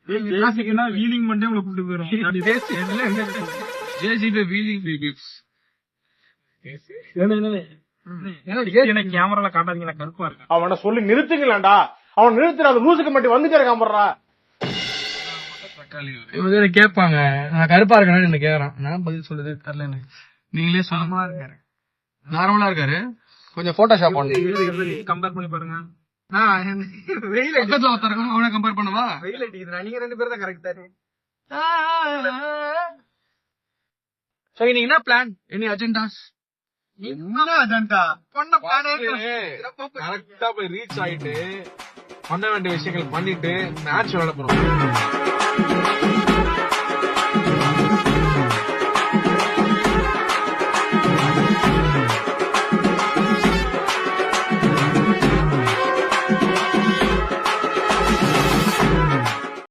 Wheeling பண்ணிட்டு உங்களை கூப்பிட்டு போயிடும். கேமரால காட்டாதீங்க, நான் கருப்பா இருக்கேன். அவனை சொல்லி நிறுத்துங்களேன்டா. அவன் நிறுத்துற அந்த லூசுக்கு மட்டும் வந்துட்டே இருக்கான் போடுறா. கேட்பாங்க நான் கருப்பா இருக்கேன்னு என்ன கேக்குறான். நான் பதில் சொல்லுது தெரியல எனக்கு. நீங்களே சொந்தமா இருக்காரு, நார்மலா இருக்காரு. கொஞ்சம் போட்டோஷாப் கம்பேர் பண்ணி பாருங்க. வெயில் பக்கத்துல ஒருத்தருக்கும் அவனை கம்பேர் பண்ணவா? வெயில் அடிக்குதுண்ணா, நீங்க 2 பேரும் தான் கரெக்ட் தானே. சரி, நீங்க என்ன பிளான், எனி அஜெண்டாஸ்? என்ன அஜெண்டா பண்ண பிளானே கரெக்டா போய் ரீச் ஆயிட்டு பண்ண வேண்டிய விஷயங்கள் பண்ணிட்டு மேட்ச் விளையாட போறோம்.